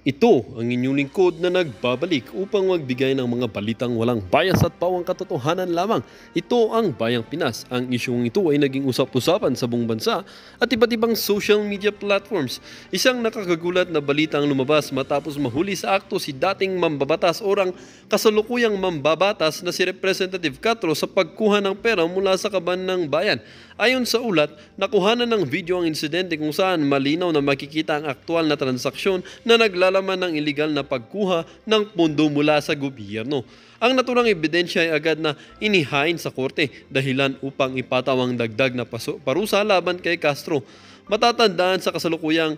Ito ang inyong lingkod na nagbabalik upang magbigay ng mga balitang walang bias at pawang katotohanan lamang. Ito ang Bayang Pinas. Ang isyong ito ay naging usap-usapan sa buong bansa at iba't ibang social media platforms. Isang nakakagulat na balitang lumabas matapos mahuli sa akto si dating mambabatas orang kasalukuyang mambabatas na si Representative Castro sa pagkuha ng pera mula sa kaban ng bayan. Ayon sa ulat, nakuhanan ng video ang insidente kung saan malinaw na makikita ang aktual na transaksyon na naglalaman ng iligal na pagkuha ng pondo mula sa gobyerno. Ang naturang ebidensya ay agad na inihain sa korte dahilan upang ipataw ang dagdag na parusa laban kay Castro. Matatandaan sa kasalukuyang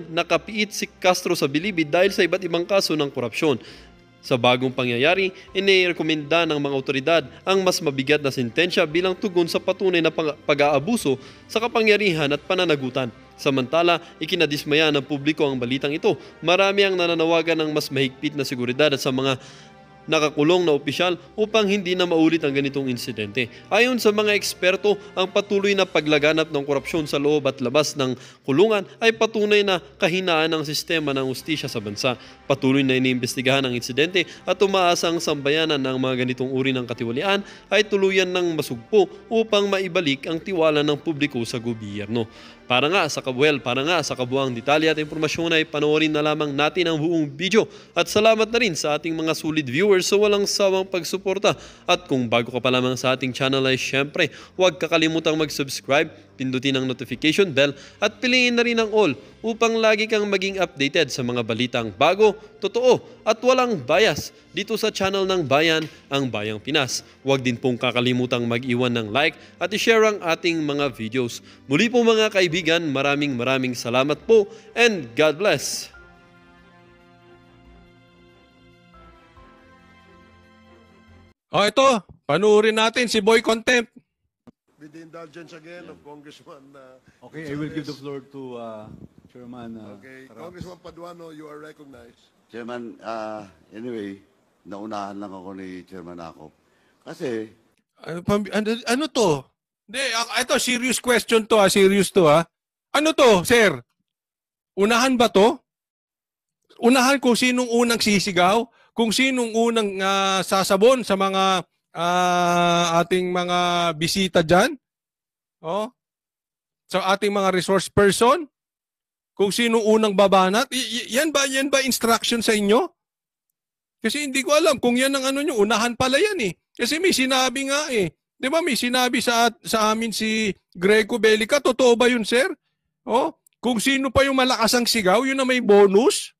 nakapiit si Castro sa bilibid dahil sa iba't ibang kaso ng korupsyon. Sa bagong pangyayari, inirekomenda ng mga otoridad ang mas mabigat na sentensya bilang tugon sa patunay na pag-aabuso sa kapangyarihan at pananagutan. Samantala, ikinadismaya ng publiko ang balitang ito. Marami ang nananawagan ng mas mahigpit na seguridad at sa mga nakakulong na opisyal upang hindi na maulit ang ganitong insidente. Ayon sa mga eksperto, ang patuloy na paglaganap ng korupsyon sa loob at labas ng kulungan ay patunay na kahinaan ng sistema ng hustisya sa bansa. Patuloy na iniimbestigahan ang insidente at umaasa ang sambayanan ng mga ganitong uri ng katiwalian ay tuluyan ng masugpo upang maibalik ang tiwala ng publiko sa gobyerno. Para nga sa kabuang detalye at impormasyon ay panoorin na lamang natin ang buong video. At salamat na rin sa ating mga solid viewers sa walang sawang pagsuporta. At kung bago ka pa lamang sa ating channel ay syempre, huwag kakalimutang mag-subscribe, pindutin ang notification bell at piliin na rin ang all upang lagi kang maging updated sa mga balitang bago, totoo at walang bias dito sa channel ng Bayan, ang Bayang Pinas. Huwag din pong kakalimutang mag-iwan ng like at i-share ang ating mga videos. Muli po mga kaibigan, maraming salamat po and God bless! Ito, panuorin natin si Boy Contempt. With the indulgence again of Congressman Okay, I will give the floor to Chairman. Okay, Tarap. Congressman Paduano, you are recognized. Chairman, anyway, naunahan lang ako ni Chairman Akop. Kasi, Ano to? Hindi, ito, serious question to serious to Ano to, sir? Unahan ba to? Unahan kung sinong unang sisigaw? Kung sinong unang sasabon sa mga ating mga bisita dyan? Sa ating mga resource person? Kung sinong unang babanat? Yan ba instruction sa inyo? Kasi hindi ko alam kung yan ang ano nyo. Unahan pala yan eh. Kasi may sinabi nga eh. Di ba may sinabi sa amin si Greco Belica? Totoo ba yun, sir? Kung sino pa yung malakas ang sigaw, yun na may bonus?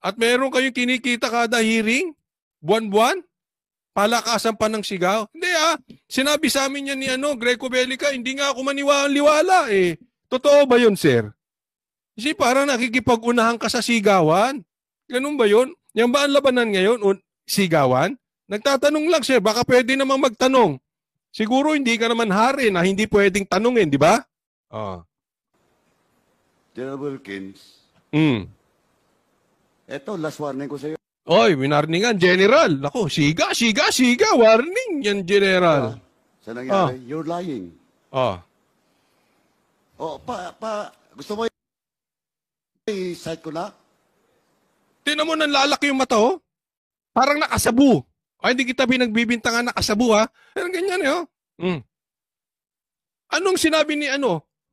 At meron kayong kinikita kada hearing? Buwan-buwan? Palakasan pa ng sigaw? Hindi Sinabi sa amin yan ni Greco Belica, hindi nga ako maniwala eh. Totoo ba yun, sir? Kasi parang nakikipag-unahan ka sa sigawan. Ganun ba yun? Yan ba ang labanan ngayon? Sigawan? Nagtatanong lang, sir. Baka pwede namang magtanong. Siguro hindi ka naman hari na hindi pwedeng tanungin, di ba? General Wilkins, eto, last warning ko sa iyo. Oy, winarningan, General. Ako, siga. Warning yan, General. Sa nangyari, you're lying. Gusto mo i-cite ko na? Tinan mo, nanlalaki yung mata, Parang nakasabu. Hindi kita pinagbibintangan nakasabu, Pero ganyan, Anong sinabi ni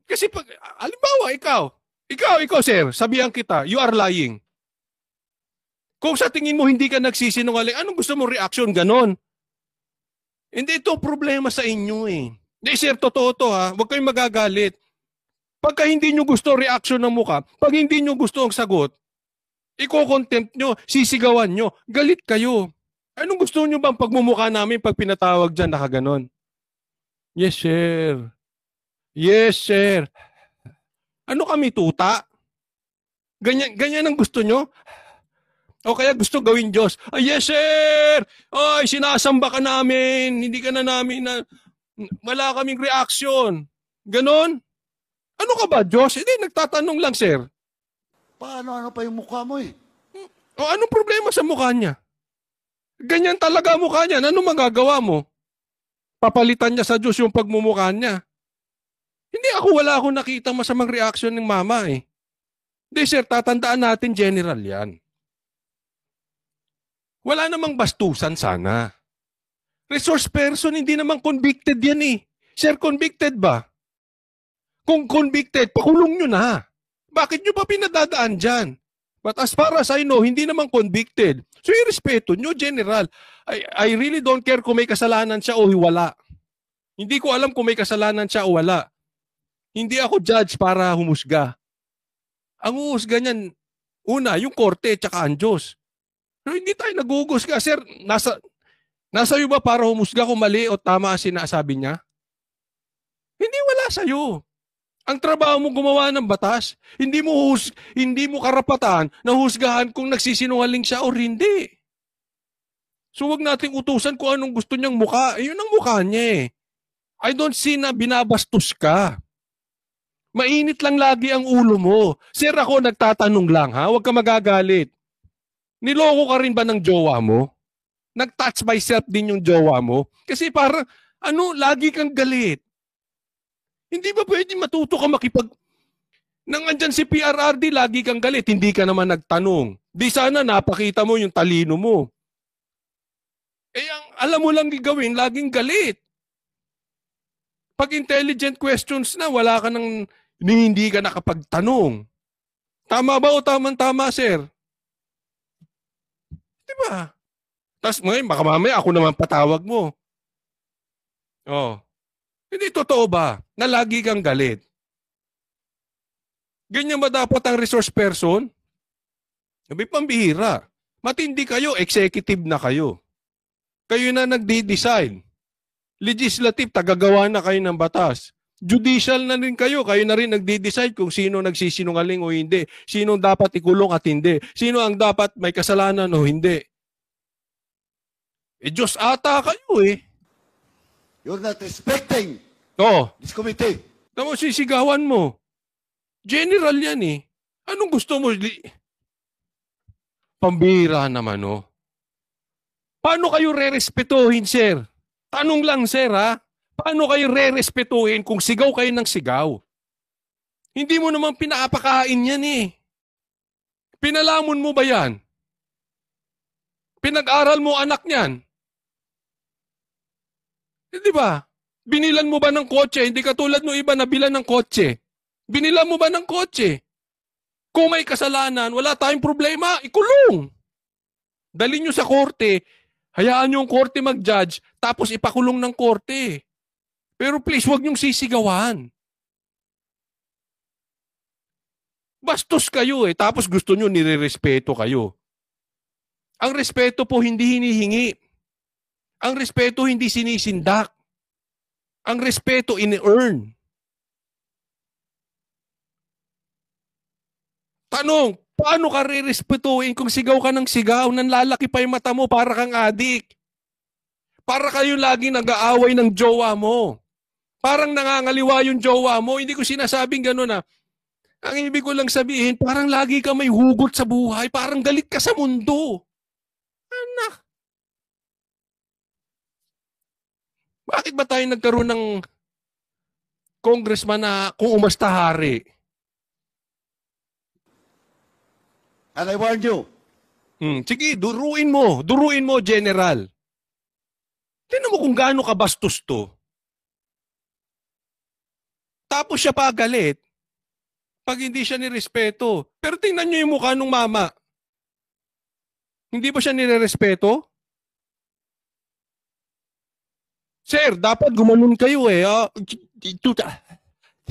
Kasi pag, halimbawa, ikaw, sir, sabihan kita, you are lying. Kung sa tingin mo hindi ka nagsisinungaling, anong gusto mong reaction? Ganon. Hindi ito problema sa inyo, Hindi, sir, totoo to, Huwag kayong magagalit. Pagka hindi nyo gusto reaction ng mukha, pag hindi nyo gusto ang sagot, iko-contempt nyo, sisigawan nyo, galit kayo. Anong gusto nyo bang pagmumukha namin pag pinatawag dyan nakaganon? Yes, sir. Yes, sir. Ano kami, tuta? Ganyan ang gusto nyo? O kaya gusto gawin Diyos? Yes, sir! Ay, sinasamba ka namin. Hindi ka na namin wala kaming reaction. Ganon? Ano ka ba, Diyos? Hindi, nagtatanong lang, sir. Paano pa yung mukha mo Anong problema sa mukha niya? Ganyan talaga mukha niya. Ano magagawa mo? Papalitan niya sa Diyos yung pagmumukha niya. Hindi wala akong nakita masamang reaction ng mama Hindi, sir, tatandaan natin general yan. Wala namang bastusan sana. Resource person, hindi naman convicted yan eh. Sir, convicted ba? Kung convicted, pakulong nyo na. Bakit nyo pa pinadadaan dyan? But as far as I know, hindi naman convicted. So, irespeto nyo, general. I really don't care kung may kasalanan siya o wala. Hindi ko alam kung may kasalanan siya o wala. Hindi ako judge para humusga. Ang humusga niyan, una, yung korte tsaka ang Diyos. Pero hindi tayo naguhusga. Sir, nasa iyo ba para humusga kung mali o tama ang sinasabi niya? Hindi, wala sa'yo. Ang trabaho mo gumawa ng batas, hindi mo karapatan na husgahan kung nagsisinungaling siya o hindi. So wag nating utusan kung anong gusto niyang mukha. Yun ang mukha niya eh. I don't see na binabastos ka. Mainit lang lagi ang ulo mo. Sir, ako nagtatanong lang ha, huwag ka magagalit. Niloko ka rin ba ng jowa mo? Nag-touch myself din yung jowa mo? Kasi parang, lagi kang galit. Hindi ba pwede matuto ka nang andyan si PRRD, lagi kang galit, hindi ka naman nagtanong. Di sana napakita mo yung talino mo. Alam mo lang gawin, laging galit. Pag intelligent questions na, wala ka nang, hindi ka nakapagtanong. Tama ba o tama, sir? Di ba? Tapos ngayon, baka mamaya ako naman patawag mo. Oh. Hindi totoo ba na lagi kang galit? Ganyan ba dapat ang resource person? Sabi, pambihira. Matindi kayo, executive na kayo. Kayo na nagde-decide. Legislative, tagagawa na kayo ng batas. Judicial na rin kayo na rin nagde-decide kung sino nagsisinungaling o hindi. Sino dapat ikulong at hindi. Sino ang dapat may kasalanan o hindi. Diyos ata kayo eh. You're not respecting this committee. Tapos sisigawan mo. General yan eh. Anong gusto mo? Pambira naman oh. Paano kayo re-respetuhin, sir? Tanong lang, sir ha? Paano kayo re-respetuhin kung sigaw kayo ng sigaw? Hindi mo naman pinapakain yan eh. Pinalamon mo ba yan? Pinag-aral mo anak niyan? Di ba? Binilan mo ba ng kotse? Hindi katulad ng iba na bilan ng kotse. Binilan mo ba ng kotse? Kung may kasalanan, wala tayong problema, ikulong. Dali nyo sa korte, hayaan nyo yung korte mag-judge, tapos ipakulong ng korte. Pero please, huwag nyong sisigawan. Bastos kayo eh, tapos gusto nyo nire-respeto kayo. Ang respeto po hindi hinihingi. Ang respeto hindi sinisindak. Ang respeto ini-earn. Tanong, paano ka re-respetuhin kung sigaw ka ng sigaw, nanlalaki pa yung mata mo para kang adik? Para kayo lagi nag-aaway ng jowa mo. Parang nangangaliwa yung jowa mo. Hindi ko sinasabing gano'n na. Ang ibig ko lang sabihin, parang lagi ka may hugot sa buhay. Parang galit ka sa mundo. Anak. Bakit ba tayo nagkaroon ng congressman na kung umasta hari? And I warn you. Sige, duruin mo. Duruin mo, General. Tingnan mo kung gaano kabastos to. Tapos siya pa galit pag hindi siya nirespeto. Pero tingnan nyo yung mukha ng mama. Hindi ba siya nirerespeto? Sir, dapat gumanon kayo eh.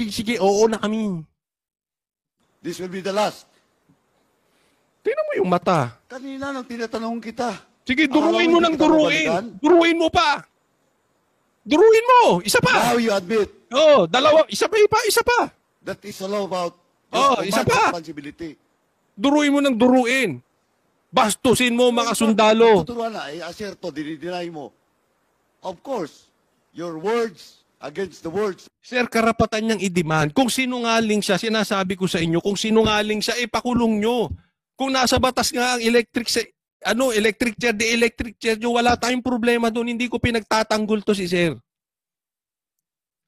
Sige, oo na kami. This will be the last. Tingnan mo yung mata. Kanina nang tinatanong kita. Sige, duruin mo ng duruin. Duruin mo pa. Duruin mo. Isa pa. Now you admit. Dalawa. Isa pa. That is all about isa pa. responsibility. Duruin mo ng duruin. Bastusin mo mga sundalo. Tuturuan na, aserto, dinideny mo. Of course, your words against the words. Sir, karapatan niyang i-demand. Kung sinungaling siya, sinasabi ko sa inyo, kung sinungaling siya, ipakulong nyo. Kung nasa batas nga ang electric chair nyo, wala tayong problema doon. Hindi ko pinagtatanggol to si Sir.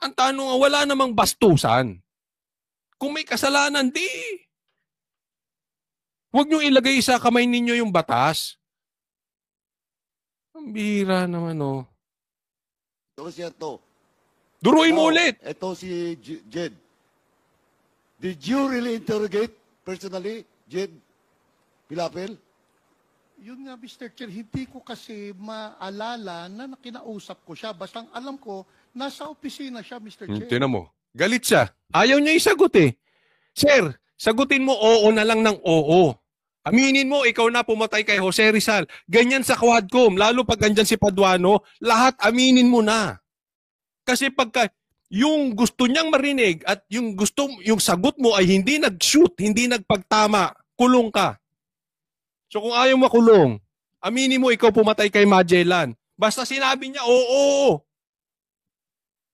Ang tanong, wala namang bastusan. Kung may kasalanan, Huwag nyo ilagay sa kamay ninyo yung batas. Ang bihira naman, oh. Ito siya to. Duruin mo Now, ulit. Ito si Jed. Did you really interrogate personally, Jed Pilapil? Yun nga, Mr. Chair, hindi ko kasi maalala na kinausap ko siya. Basta ang alam ko, nasa opisina siya, Mr. Chair. Tinan mo. Galit siya. Ayaw niya isagot eh. Sir, sagutin mo oo na lang ng oo. Aminin mo, ikaw na pumatay kay Jose Rizal. Ganyan sa Quadcom, lalo pag andyan si Paduano, lahat aminin mo na. Kasi pagka yung gusto niyang marinig at yung sagot mo ay hindi nag-shoot, hindi nagpagtama, kulong ka. So kung ayaw makulong, aminin mo ikaw pumatay kay Magellan. Basta sinabi niya, oo.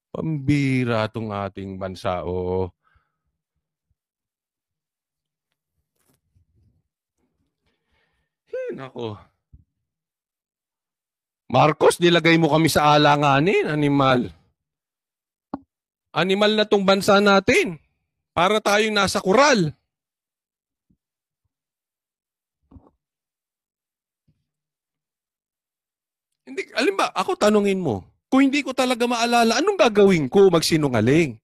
Pambira tong ating bansa, oo. Nako. Marcos, nilagay mo kami sa alanganin, animal. Animal na tong bansa natin. Para tayong nasa kural. Hindi, alam ba, ako tanungin mo, kung hindi ko talaga maalala, anong gagawin ko magsinungaling?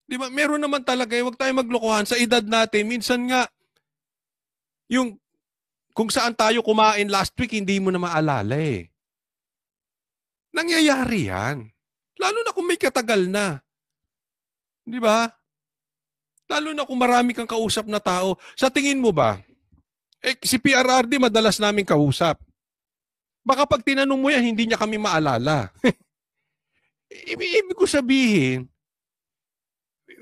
Di ba, meron naman talaga, huwag tayo maglokohan sa edad natin. Minsan nga, yung kung saan tayo kumain last week, hindi mo na maalala eh. Nangyayari yan. Lalo na kung may katagal na. Di ba? Lalo na kung marami kang kausap na tao. Sa tingin mo ba, si PRRD madalas namin kausap. Baka pag tinanong mo yan, hindi niya kami maalala. Ibig ko sabihin,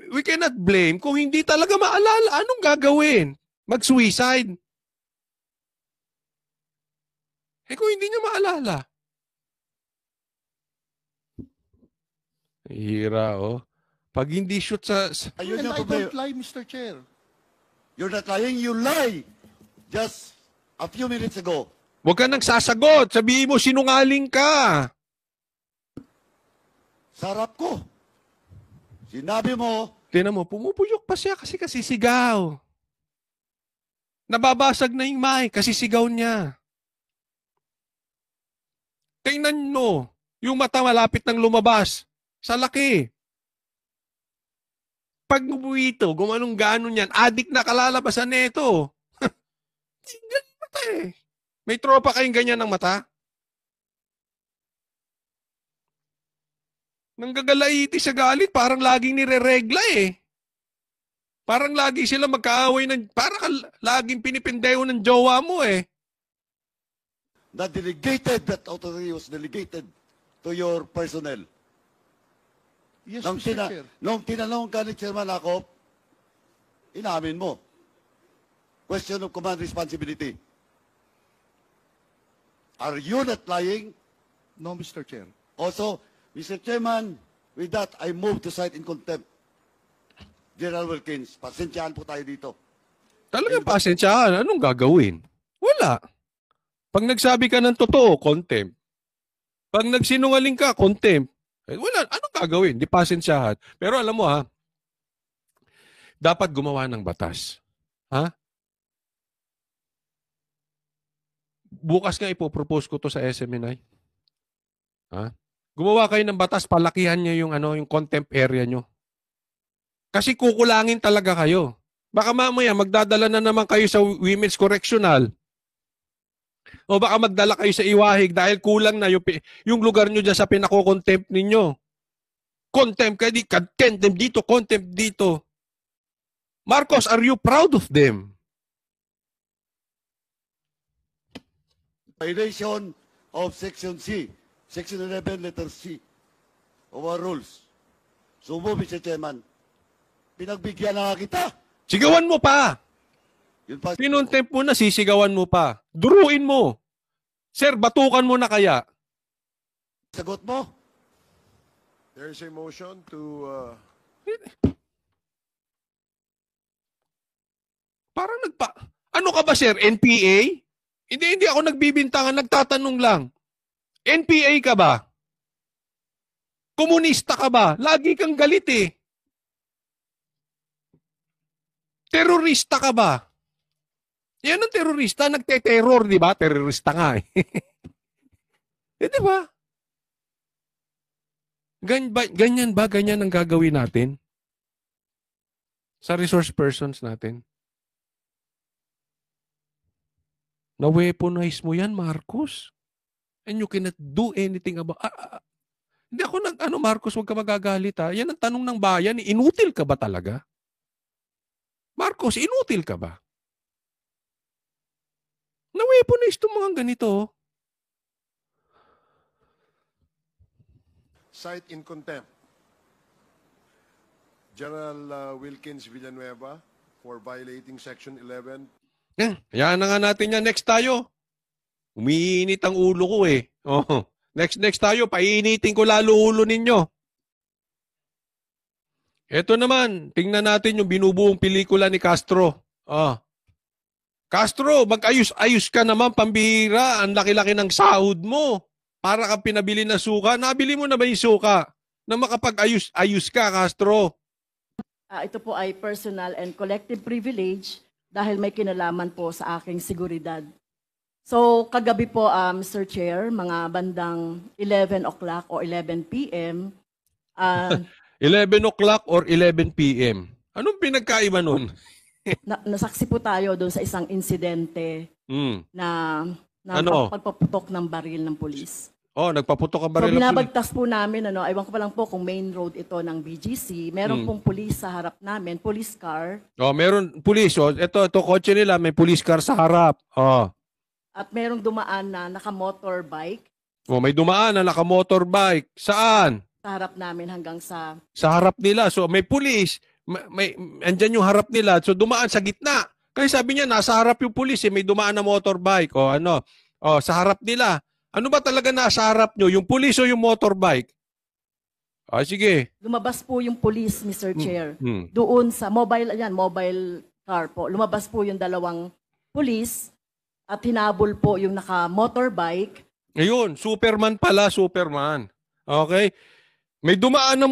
we cannot blame kung hindi talaga maalala. Anong gagawin? Mag-suicide? Kung hindi niya maalala. Hira, oh. Pag hindi shoot sa... Ayun And yung I problema. don't lie, Mr. Chair. You're not lying, you lie. Just a few minutes ago. Huwag ka nang sasagot. Sabihin mo, sinungaling ka. Sarap ko. Sinabi mo, Tingnan mo, pumupuyok pa siya kasi sigaw. Nababasag na yung mic kasi sigaw niya. Tingnan mo, yung mata malapit ng lumabas. Sa laki. Pag umuwi ito, gumanong ganon yan, adik na kalalabasan nito. Tingnan mata eh. May tropa kayong ganyan ng mata? Nanggagalaiti sa galit, parang laging nire-regla eh. Parang lagi sila magkaaway ng, parang laging pinipindeho ng jowa mo eh. that that authority was delegated to your personnel. Yes, Nung, Mr. Chair. nung tinanong ka ni Chairman Acop, inamin mo. Question of command responsibility. Are you not lying? No, Mr. Chair. Also, Mr. Chairman, with that, I move to cite in contempt General Wilkins. Pasensyahan po tayo dito. Talagang pasensyahan. Anong gagawin? Wala. Pag nagsabi ka ng totoo, contempt. Pag nagsinungaling ka, contempt. Wala. Anong gagawin? Di pasensyahan. Pero alam mo ha, dapat gumawa ng batas. Ha? Bukas nga ipopropose ko to sa SMNI. Ha? Gumawa kayo ng batas, palakihan nyo yung, yung contempt area nyo. Kasi kukulangin talaga kayo. Baka mamaya magdadala na naman kayo sa Women's Correctional. O baka magdala kayo sa Iwahig dahil kulang na yung lugar nyo dyan sa pinako-contempt ninyo. Contempt kayo, contempt dito, contempt dito. Marcos, are you proud of them? Violation of Section C, Section 11, letter C of our rules. Sumo, Mr. Chairman. Pinagbigyan na kita. Sigawan mo pa. Yun pa. Pinontempt mo na, sisigawan mo pa. Duruin mo. Sir, batukan mo na kaya. Sagot mo. There is a motion to Parang Ano ka ba, sir? NPA? Hindi ako nagbibintangan, nagtatanong lang. NPA ka ba? Komunista ka ba? Lagi kang galit eh. Terorista ka ba? Yan ang terorista, nagte-terror, di ba? Terorista nga eh. Di ba? Ganyan ba? Ganyan ang gagawin natin? Sa resource persons natin? Na-weaponize mo yan, Marcos. And you cannot do anything about... Hindi ako Marcos, huwag ka magagalit ha. Yan ang tanong ng bayan. Inutil ka ba talaga? Marcos, inutil ka ba? Na-weaponize itong mga ganito. Cite in contempt General Wilkins Villanueva for violating Section 11. Yan na nga natin yan. Next tayo. Umiinit ang ulo ko eh. Oh. Next tayo. Painitin ko lalo ulo ninyo. Ito naman. Tingnan natin yung binubuong pelikula ni Castro. Castro, mag-ayos-ayos ka naman, pambihira. Ang laki-laki ng sahod mo. Para ka pinabili na suka. Nabili mo na ba yung suka? Na makapag-ayos-ayos ka, Castro. Ito po ay personal and collective privilege dahil may kinalaman po sa aking seguridad. So, kagabi po, Mr. Chair, mga bandang 11 o'clock o 11 p.m. 11 o'clock or 11 p.m. Anong pinagkaiba nun? Nasaksi po tayo doon sa isang insidente na pagpaputok ng baril ng pulis. Nagpaputok ang So, baril ng pulis. binabagtas po namin, ewan ko pa lang po kung main road ito ng BGC. Meron pong pulis sa harap namin, police car. Meron pulis. Ito kotse nila, may police car sa harap. At merong dumaan na naka-motorbike May dumaan na naka-motorbike. Saan? sa harap namin hanggang sa... Sa harap nila. So may pulis. Andyan yung harap nila. So dumaan sa gitna. Kaya sabi niya, nasa harap yung pulis. May dumaan na motorbike. Sa harap nila. Ano ba talaga nasa harap nyo? Yung pulis o yung motorbike? Sige. Lumabas po yung police, Mr. Chair. Doon sa mobile car po. Lumabas po yung dalawang police at hinabol po yung naka-motorbike. Ayun, Superman pala, Superman. Okay? May dumaan na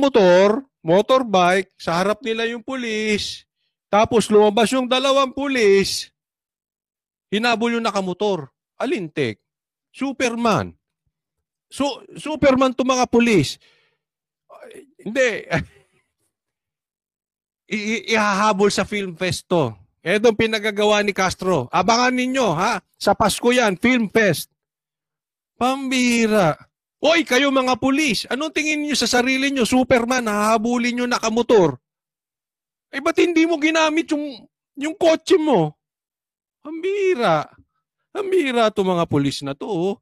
motorbike, sa harap nila yung pulis, tapos lumabas yung dalawang pulis, hinabol yung nakamotor. Alintek. Superman. Superman to mga pulis. Hindi. Ihahabol sa film fest to. Itong pinagagawa ni Castro. Abangan ninyo, ha? Sa Pasko yan, film fest. Pambira. Hoy, kayo mga pulis, anong tingin niyo sa sarili niyo? Superman, hahabulin niyo nakamotor. Ba't hindi mo ginamit yung kotse mo? Pambira. Pambira to mga pulis na to.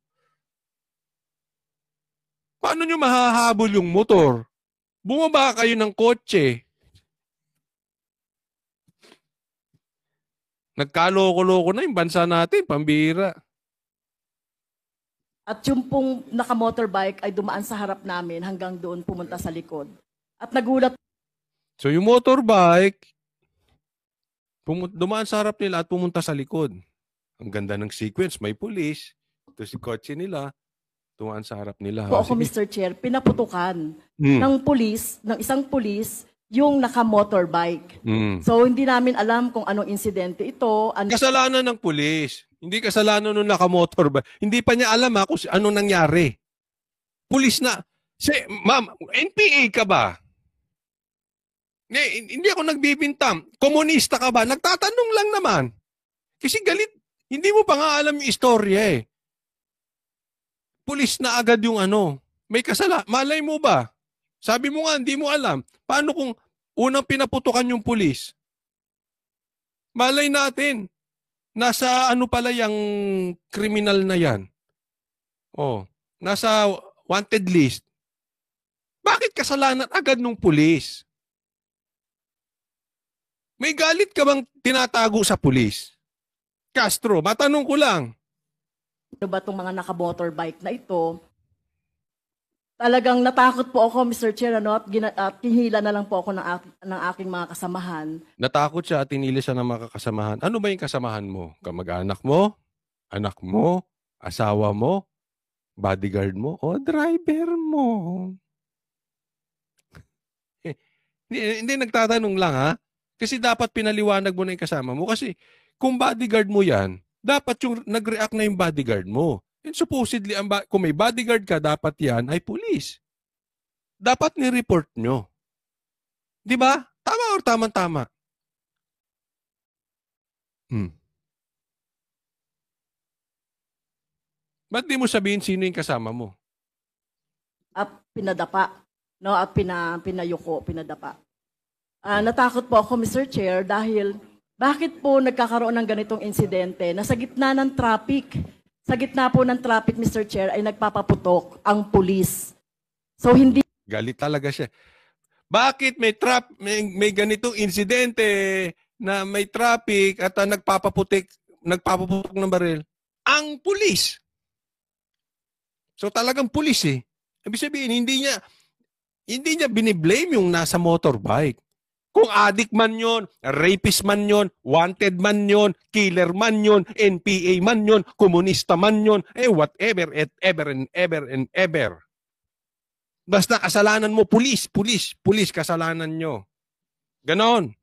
Paano niyo mahahabol yung motor? Bumaba kayo ng kotse. Nagkaloko-loko na yung bansa natin, pambira. At yung pong naka-motorbike ay dumaan sa harap namin hanggang doon pumunta sa likod. At nagulat. So yung motorbike, dumaan sa harap nila at pumunta sa likod. Ang ganda ng sequence, may pulis. Ito si kotse nila, dumaan sa harap nila. Po ako, Mr. Chair, pinaputukan ng isang pulis, yung naka-motorbike. So hindi namin alam kung anong insidente ito. Kasalanan ng pulis. Hindi kasalanan nung naka-motorbike. Hindi pa niya alam kung anong nangyari. Pulis na. Ma'am, NPA ka ba? Hindi ako nagbibintam. Komunista ka ba? Nagtatanong lang naman. Kasi galit. Hindi mo pa nga alam yung istorya eh. Pulis na agad yung may malay mo ba? Sabi mo nga, hindi mo alam. Paano kung unang pinaputukan yung pulis? Malay natin. Nasa pala yung kriminal na yan? Nasa wanted list. Bakit kasalanan agad nung pulis? May galit ka bang tinatago sa pulis? Castro, matanong ko lang. Ano ba itong mga naka-motorbike na ito? Talagang natakot po ako, Mr. Chair, at hinila na lang po ako ng aking mga kasamahan. Natakot siya at tinili siya ng mga kasamahan. Ano ba yung kasamahan mo? Kamag-anak mo? Anak mo? Asawa mo? Bodyguard mo? O driver mo? Hindi nagtatanong lang ha? Kasi dapat pinaliwanag mo na yung kasama mo. Kasi kung bodyguard mo yan, dapat yung nag-react na yung bodyguard mo. And supposedly, kung may bodyguard ka, dapat yan ay pulis. Dapat ni-report nyo. Di ba? Tama or tama-tama? Ba't di mo sabihin sino yung kasama mo? At pinadapa, no? At pinayuko, pinadapa. Natakot po ako, Mr. Chair, dahil bakit po nagkakaroon ng ganitong insidente na sa gitna ng traffic, Mr. Chair, ay nagpapaputok ang pulis. So hindi Galit talaga siya. Bakit may ganitong insidente na may traffic at nagpapaputok ng baril? Ang pulis. So talagang pulis eh. Ibig sabihin, hindi niya biniblame yung nasa motorbike. Kung addict man yon, rapist man yon, wanted man yon, killer man yon, NPA man yon, komunista man yon, whatever, ever and ever and ever. Basta kasalanan mo, pulis, kasalanan nyo. Ganon.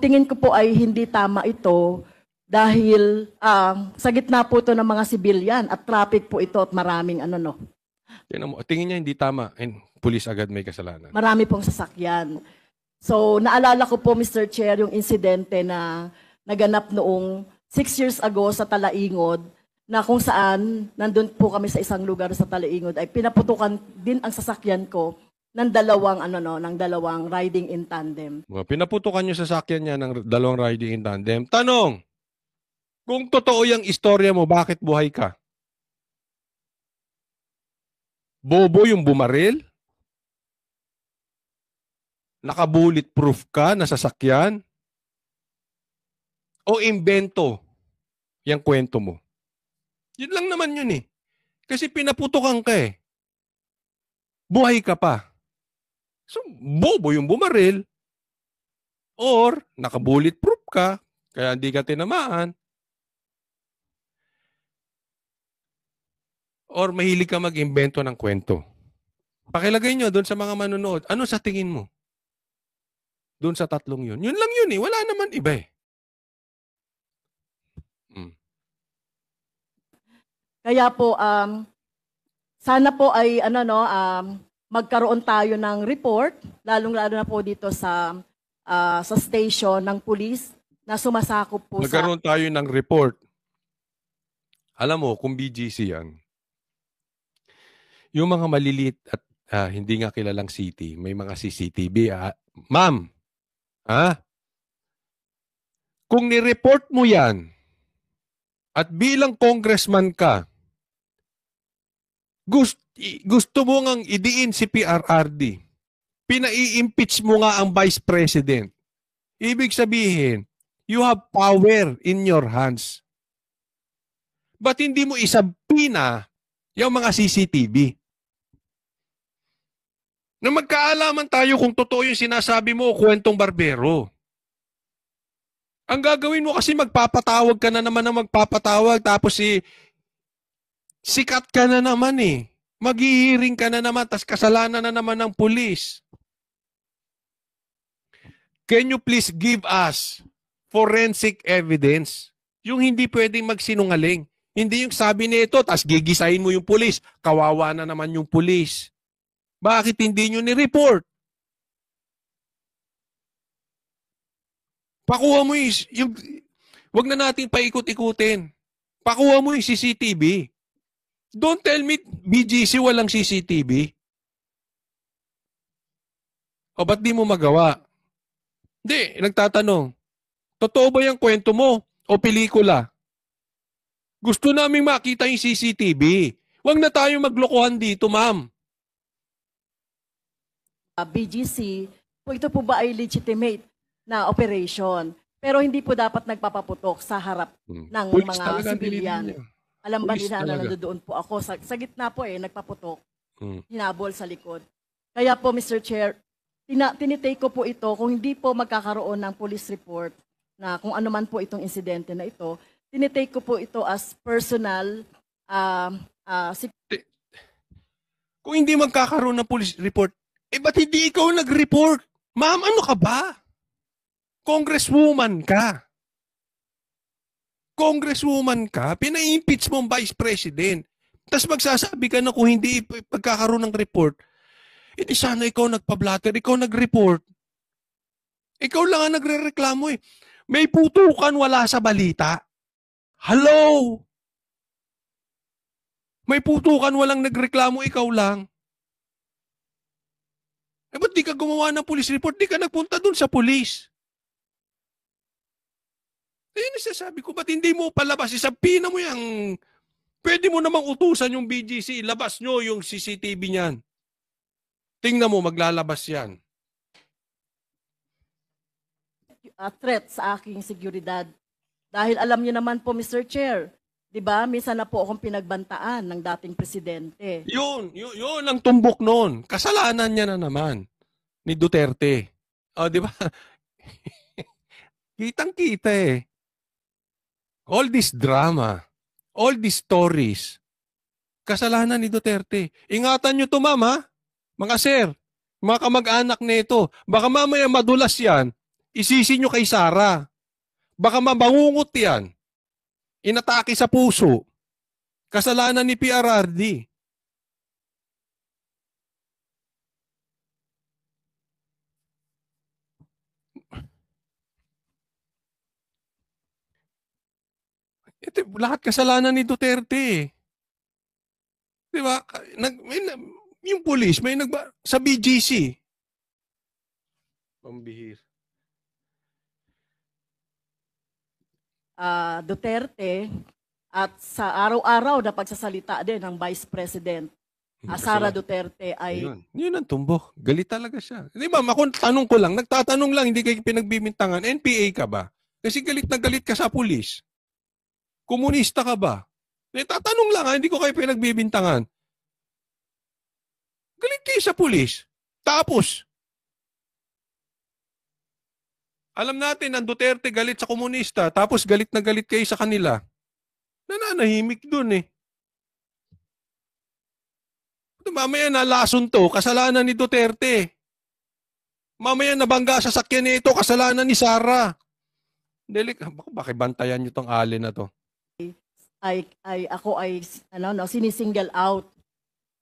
tingin ko po ay hindi tama ito dahil sa gitna po ito ng mga sibilyan at traffic po ito at maraming Tingin niya hindi tama and pulis agad may kasalanan. marami pong sasakyan. So naalala ko po, Mr. Chair, yung insidente na naganap noong 6 years ago sa Talaingod na kung saan nandun po kami sa isang lugar sa Talaingod ay pinaputukan din ang sasakyan ko ng dalawang riding in tandem. Pinaputukan niyo sasakyan niya ng dalawang riding in tandem. Tanong, kung totoo yung istorya mo, bakit buhay ka? Bobo yung bumaril? Naka-bulletproof ka na sasakyan? O imbento yung kwento mo? Yun lang naman yun eh. Kasi pinaputukan ka eh. Buhay ka pa. So, bobo yung bumaril. Or, naka-bulletproof ka, kaya hindi ka tinamaan. Or, mahilig ka mag-imbento ng kwento. Pakilagay nyo doon sa mga manonood, ano sa tingin mo? Doon sa tatlong yun. Yun lang yun eh. Wala naman iba eh. Kaya po, sana po ay magkaroon tayo ng report, lalong-lalo na po dito sa station ng police na sumasakop po Magkaroon tayo ng report. Alam mo, kung BGC yan, yung mga maliliit at hindi nga kilalang city, may mga CCTV. Ma'am, kung ni-report mo yan, at bilang congressman ka, gusto mo ngang idiin si PRRD. Pinai-impeach mo nga ang Vice President. Ibig sabihin, you have power in your hands. Ba't hindi mo isabpina yung mga CCTV? Na magkaalaman tayo kung totoo yung sinasabi mo o kwentong barbero. Ang gagawin mo kasi magpapatawag ka na naman na magpapatawag tapos sikat ka na naman eh. Maghihiring ka na naman tas kasalanan na naman ng pulis. Can you please give us forensic evidence? Yung hindi pwedeng magsinungaling. Hindi yung sabi nito tas gigisahin mo yung pulis. Kawawa na naman yung pulis. Bakit hindi nyo ni-report? Pakuha mo yung wag na natin paikot-ikutin. Pakuha mo yung CCTV. Don't tell me BGC walang CCTV. O ba't di mo magawa? Hindi, nagtatanong. Totoo ba yung kwento mo o pelikula? Gusto naming makita yung CCTV. Wag na tayo maglokohan dito, ma'am. BGC, ito po ba ay legitimate na operation? Pero hindi po dapat nagpapaputok sa harap ng Pulis mga talaga ang sibilyan. nililin niya. Alam ba Pulis nila na talaga. nandoon po ako? Sa gitna po nagpaputok. Hinabol sa likod. Kaya po, Mr. Chair, tinitake ko po ito, kung hindi po magkakaroon ng police report na kung ano man po itong insidente na ito, tinitake ko po ito as personal Kung hindi magkakaroon ng police report, ba't hindi ikaw nag-report? Ma'am, ano ka ba? Congresswoman ka. Congresswoman ka, pina-impeach mo ang Vice President. Tapos magsasabi ka na kung hindi pagkakaroon ng report, edi sana ikaw nagpa-blatter, ikaw nag-report. Ikaw lang ang nagre-reklamo eh. May putukan wala sa balita. Hello? May putukan walang nagreklamo, ikaw lang. Eh ba't di ka gumawa ng police report? Di ka nagpunta dun sa police. Eh nasasabi ko, ba't hindi mo palabas? Isabina mo yung... Pwede mo namang utusan yung BGC, ilabas nyo yung CCTV niyan. Tingnan mo, maglalabas yan. Threat sa aking seguridad. Dahil alam niyo naman po, Mr. Chair, di ba, minsan na po akong pinagbantaan ng dating presidente. Yun ang tumbok noon. Kasalanan niya na naman ni Duterte. O, di ba? Kitang-kita eh. All this drama, all these stories, kasalanan ni Duterte. Ingatan nyo to, ma'am, ha? Mga sir, mga kamag-anak nito. Baka mamaya madulas yan, isisi nyo kay Sara. Baka mabangungot yan. Inatake sa puso. Kasalanan ni PRRD. Ito, lahat kasalanan ni Duterte. Di ba? Yung police, may sa BGC. Pambihir. Duterte at sa araw-araw na pagsasalita din ng Vice President Sara Duterte ay... Yun ang tumbok. Galit talaga siya. Di ba, ako tanong ko lang, nagtatanong lang, hindi kayo pinagbibintangan, NPA ka ba? Kasi galit na galit ka sa pulis. Komunista ka ba? Tatanong lang, hindi ko kayo pinagbibintangan. Galit kayo sa pulis. Tapos, alam natin, ang Duterte galit sa komunista, tapos galit na galit kayo sa kanila. Nananahimik dun eh. Mamaya nalason to, kasalanan ni Duterte. Mamaya nabangga sa sakyan nito, kasalanan ni Sara. Bakit bantayan nyo tong alin na to? Ako ay sinisingle out.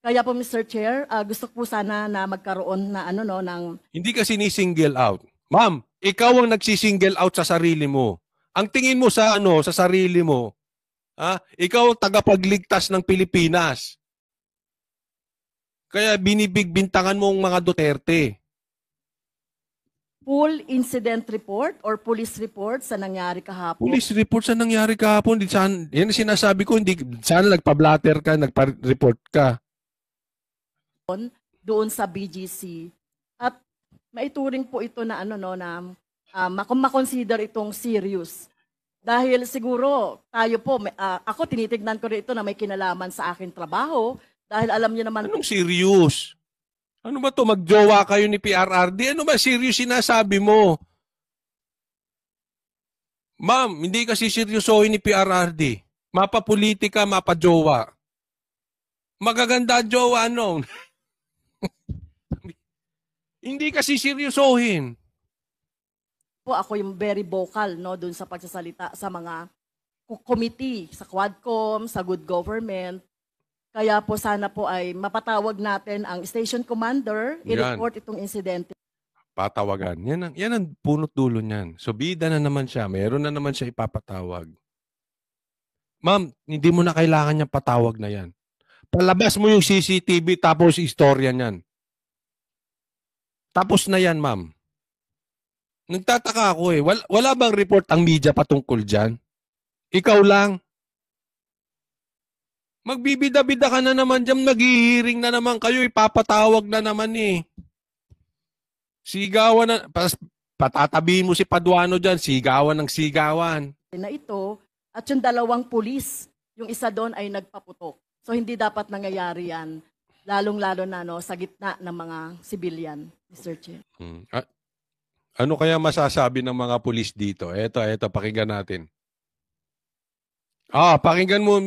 Kaya po, Mr. Chair, gusto ko po sana na magkaroon na ng... Hindi ka sinisingle out. Ma'am, ikaw ang nagsisingle out sa sarili mo. Ang tingin mo sa sa sarili mo, ikaw ang tagapagligtas ng Pilipinas. Kaya binibigbintangan mo ang mga Duterte. Full incident report or police report sa nangyari kahapon. Police report sa nangyari kahapon. Yan ang sinasabi ko, hindi, sana nagpa-blatter ka, nagpa-report ka. Doon sa BGC. At maituring po ito na makonsider itong serious. Dahil siguro tayo po, ako tinitignan ko rin ito na may kinalaman sa aking trabaho. Dahil alam niyo naman... Anong serious? Ano ba to? Magjowa kayo ni PRRD? Ano ba serious sinasabi mo? Ma'am, hindi kasi seryosohin ni PRRD. Mapapolitika, mapajowa. Magaganda jowa, ano? Hindi kasi seryosohin. Po ako yung very vocal doon sa pagsasalita sa mga committee, sa Quadcom, sa Good Government. Kaya po sana po ay mapatawag natin ang station commander, i-report itong insidente. Patawagan. Yan ang punot dulo niyan. So bida na naman siya. Meron na naman siya ipapatawag. Ma'am, hindi mo na kailangan niyang patawag na yan. Palabas mo yung CCTV tapos istorya niyan. Tapos na yan, ma'am. Nagtataka ako eh. Wala bang report ang media patungkol dyan? Ikaw lang. Magbibida-bida ka na naman dyan, nag-hearing na naman kayo, ipapatawag na naman eh. Sigawan na, patatabihin mo si Paduano dyan, sigawan ng sigawan. Na ito, at yung dalawang pulis, yung isa doon ay nagpaputok. So hindi dapat nangyayari yan, lalong-lalo na sa gitna ng mga civilian, Mr. Chair. Ano kaya masasabi ng mga pulis dito? Eto, pakinggan natin. Pakinggan mo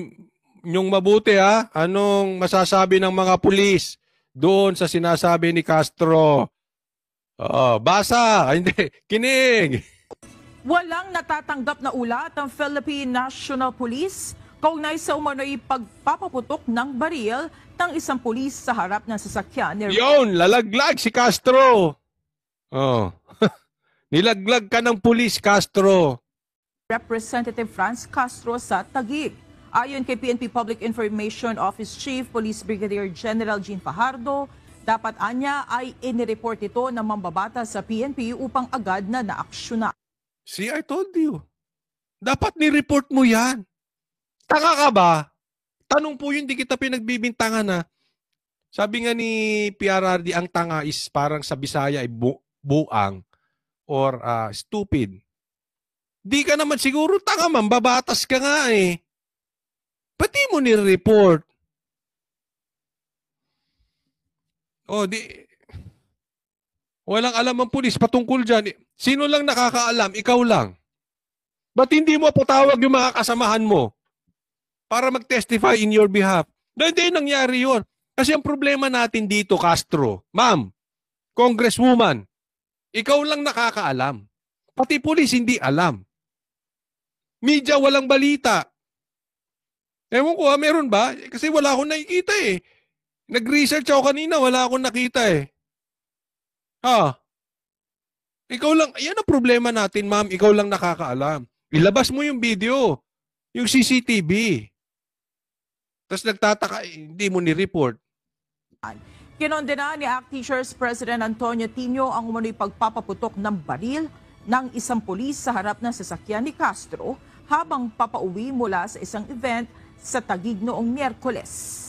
yung mabuti ha. Anong masasabi ng mga pulis doon sa sinasabi ni Castro? Basa. Hindi. Kinig. Walang natatanggap na ulat ang Philippine National Police kaugnay sa umano'y pagpapaputok ng baril ng isang pulis sa harap ng sasakyan ni Yun, lalaglag si Castro. Oh. Nilaglag ka ng pulis, Castro. Representative Franz Castro sa Taguig. Ayon kay PNP Public Information Office Chief Police Brigadier General Jean Fajardo, dapat anya ay inireport ito ng mambabata sa PNP upang agad na naaksyonan. See, I told you. Dapat ni-report mo yan. Taka ka ba? Tanong po yun, di kita pinagbibintangan na. Sabi nga ni PRRD, ang tanga is parang sa Bisaya ay buang or stupid. Di ka naman siguro tanga, mambabatas ka nga eh. Pati mo ni-report. Oh, walang alam ang pulis patungkol dyan. Sino lang nakakaalam? Ikaw lang. Ba't hindi mo patawag yung mga kasamahan mo para mag-testify in your behalf? Hindi nangyari yun. Kasi ang problema natin dito, Castro, ma'am, congresswoman, ikaw lang nakakaalam. Pati pulis hindi alam. Media walang balita. Ewan ko, meron ba? Kasi wala akong nakikita eh. Nag-research ako kanina, wala akong nakita eh. Ikaw lang, yan ang problema natin, ma'am. Ikaw lang nakakaalam. Ilabas mo yung video, yung CCTV. Tapos nagtataka, hindi mo ni-report. Kinondena ni ACT Teachers President Antonio Tino ang umano'y pagpapaputok ng baril ng isang pulis sa harap ng sasakyan ni Castro habang papauwi mula sa isang event sa Taguig noong Miyerkules.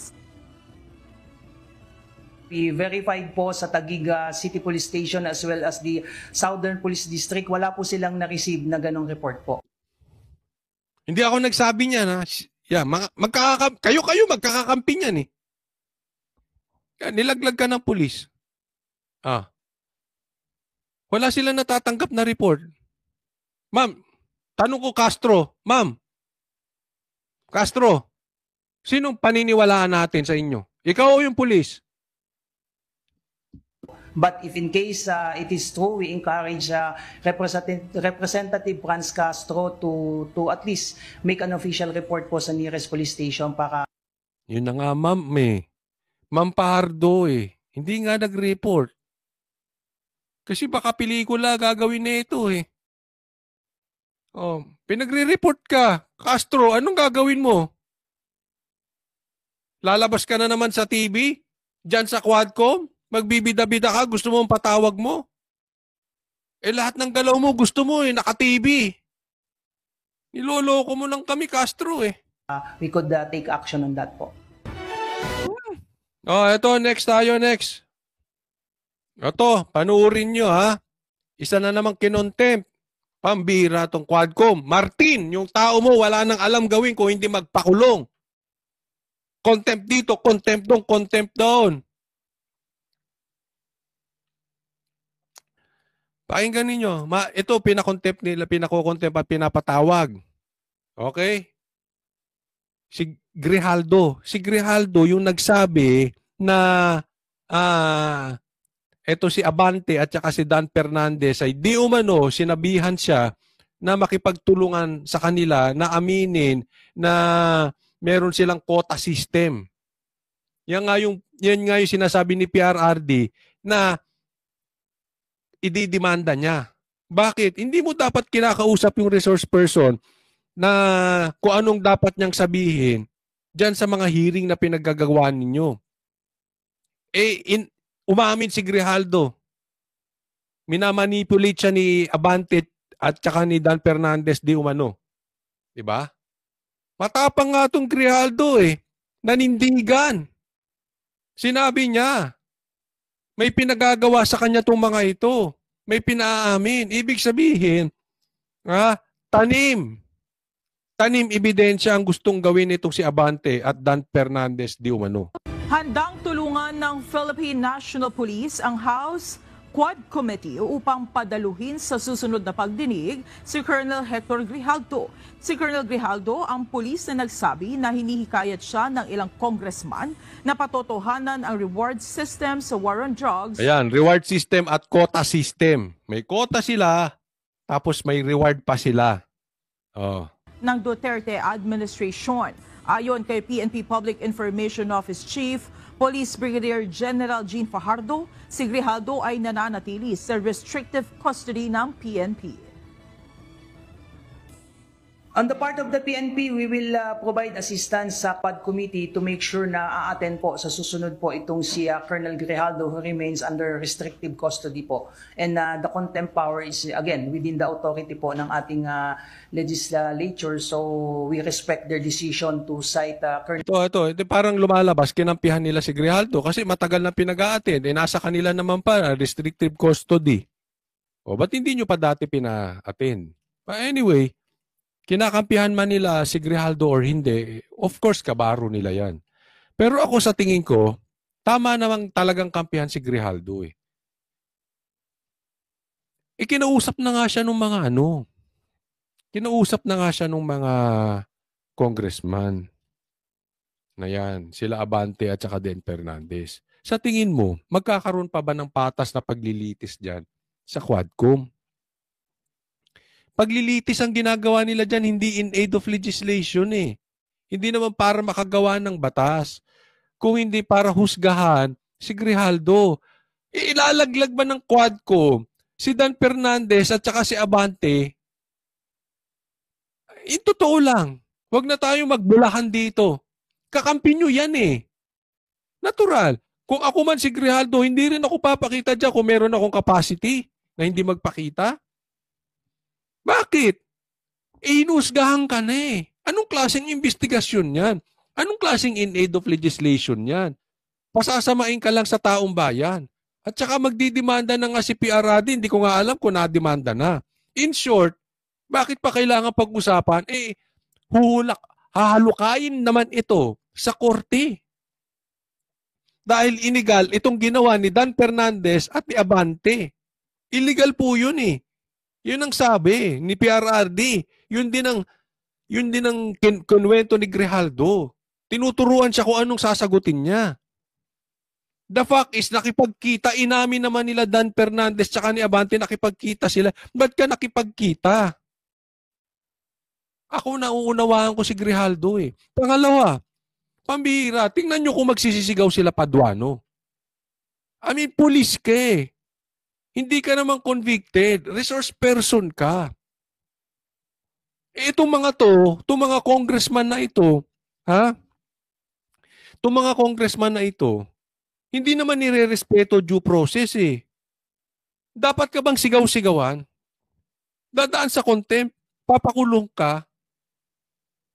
We verified po sa Taguig City Police Station as well as the Southern Police District. Wala po silang na-receive na ganong report po. Hindi ako nagsabi niya na, yeah, kayo magkakakampi niyan eh. Nilaglag ka ng pulis. Wala silang natatanggap na report. Ma'am, tanong ko Castro, ma'am. Castro, sinong paniniwalaan natin sa inyo? Ikaw o yung pulis? But if in case it is true, we encourage Representative Franz Castro to at least make an official report po sa nearest police station para... Yun na nga, ma'am eh. Ma'am Fajardo eh. Hindi nga nag-report. Kasi baka pelikula gagawin na ito eh. Oh, pinagre-report ka. Castro, anong gagawin mo? Lalabas ka na naman sa TV? Diyan sa Quadcom? Magbibida-bida ka, gusto mo patawag mo? Lahat ng galaw mo gusto mo naka-TV. Niloloko mo lang kami, Castro eh. We could take action on that po. Ito, next tayo, next. Ito, panuorin nyo ha. Isa na namang kinontempt. Pambira tong Quadcom. Martin, yung tao mo wala nang alam gawin kung hindi magpakulong. Contempt dito, contempt doon, contempt doon. Pakinggan ninyo. Ito, pinakontempt nila, pinakokontempt at pinapatawag. Okay? Si Grijaldo. Si Grijaldo yung nagsabi na ito si Abante at saka si Dan Fernandez ay di umano sinabihan siya na makipagtulungan sa kanila na aminin na meron silang quota system. Yan nga yung sinasabi ni PRRD na ididemanda niya. Bakit? Hindi mo dapat kinakausap yung resource person na kung anong dapat niyang sabihin dyan sa mga hearing na pinaggagawa ninyo. Umamin si Grijaldo. Minamanipulate siya ni Abante at saka ni Dan Fernandez di umano. Diba? Matapang nga itong Grijaldo eh. Nanindigan. Sinabi niya, may pinagagawa sa kanya itong mga ito. May pinaamin. Ibig sabihin, tanim ebidensya ang gustong gawin itong si Abante at Dan Fernandez di umano. Handang tulungan ng Philippine National Police ang House Quad Committee upang padaluhin sa susunod na pagdinig si Colonel Hector Grijaldo. Si Colonel Grijaldo ang pulis na nagsabi na hinihikayat siya ng ilang congressman na patotohanan ang reward system sa war on drugs. Ayan, reward system at quota system. May quota sila. tapos may reward pa sila. Oh. ng Duterte administration. Ayon kay PNP Public Information Office Chief Police Brigadier General Jean Fajardo, si Grijaldo ay nananatili sa restrictive custody ng PNP. On the part of the PNP, we will provide assistance sa Quad Committee to make sure na a-attend po sa susunod po itong si Colonel Grijaldo who remains under restrictive custody po. And the contempt power is again within the authority po ng ating legislature. So we respect their decision to cite Colonel. Ito, parang lumalabas, kinampihan nila si Grijaldo kasi matagal na pinag-a-attend. Nasa kanila naman pa, restrictive custody. O, ba't hindi nyo pa dati pina-attend? But anyway, kinakampihan man nila si Grijaldo or hindi, of course, kabaro nila yan. Pero ako sa tingin ko, tama namang talagang kampihan si Grijaldo eh. Kinausap na nga siya ng mga Kinausap na nga siya ng mga congressman na yan, sila Abante at saka Den Fernandez. Sa tingin mo, magkakaroon pa ba ng patas na paglilitis dyan sa Quadcom? Paglilitis ang ginagawa nila dyan, hindi in aid of legislation eh. Hindi naman para makagawa ng batas. Kung hindi para husgahan si Grijaldo. Ilalaglag ba ng Quadcom si Dan Fernandez at saka si Abante? Totoo lang. Huwag na tayo magbulahan dito. Kakampi nyo yan eh. Natural. Kung ako man si Grijaldo, hindi rin ako papakita dyan kung meron akong capacity na hindi magpakita. Bakit? Inusgahan ka na eh. Anong klaseng investigasyon yan? Anong klaseng in aid of legislation yan? Pasasamain ka lang sa taong bayan. At saka magdidemanda na nga si PRRD, hindi ko nga alam kung nademanda na. In short, bakit pa kailangan pag-usapan? Hahalukayin naman ito sa korte. Dahil illegal itong ginawa ni Dan Fernandez at ni Abante. Illegal po yun eh. Yun ang sabi ni PRRD. Yun din ang konwento ni Grijaldo. Tinuturuan siya kung anong sasagutin niya. The fact is, nakipagkita. Inamin naman nila Dan Fernandez tsaka ni Abante, nakipagkita sila. Ba't ka nakipagkita? Ako nauunawaan ko si Grijaldo eh. Pangalawa, pambihira, tingnan nyo kung magsisisigaw sila Paduano. Police ka eh. Hindi ka naman convicted. Resource person ka. Itong mga congressman na ito, Itong mga congressman na ito, hindi naman nire-respeto due process eh. Dapat ka bang sigaw-sigawan? Dadaan sa contempt? Papakulong ka?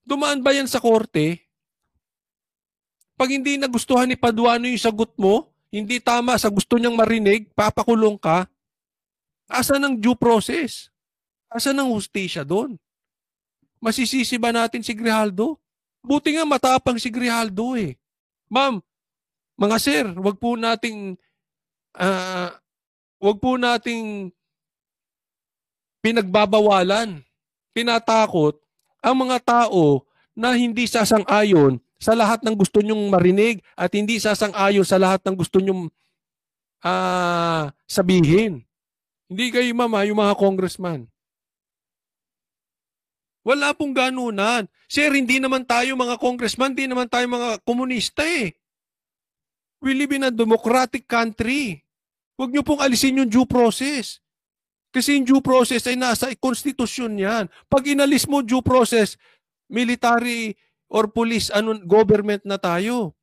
Dumaan ba yan sa korte? Pag hindi nagustuhan ni Paduano yung sagot mo, hindi tama sa gusto niyang marinig, papakulong ka. Asan ang due process? Asan ang hustisya doon? Masisisi ba natin si Grijaldo? Buti nga matapang si Grijaldo eh. Ma'am, mga sir, wag po nating pinagbabawalan, tinatakot ang mga tao na hindi sasang-ayon sa lahat ng gusto nyong marinig at hindi sasang-ayon sa lahat ng gusto nyong sabihin. Hindi kayo, mama, yung mga congressman. Wala pong ganunan. Sir, hindi naman tayo mga congressman, hindi naman tayo mga komunista eh. We live in a democratic country. Huwag niyo pong alisin yung due process. Kasi yung due process ay nasa konstitusyon yan. Pag inalis mo due process, military or police, government na tayo.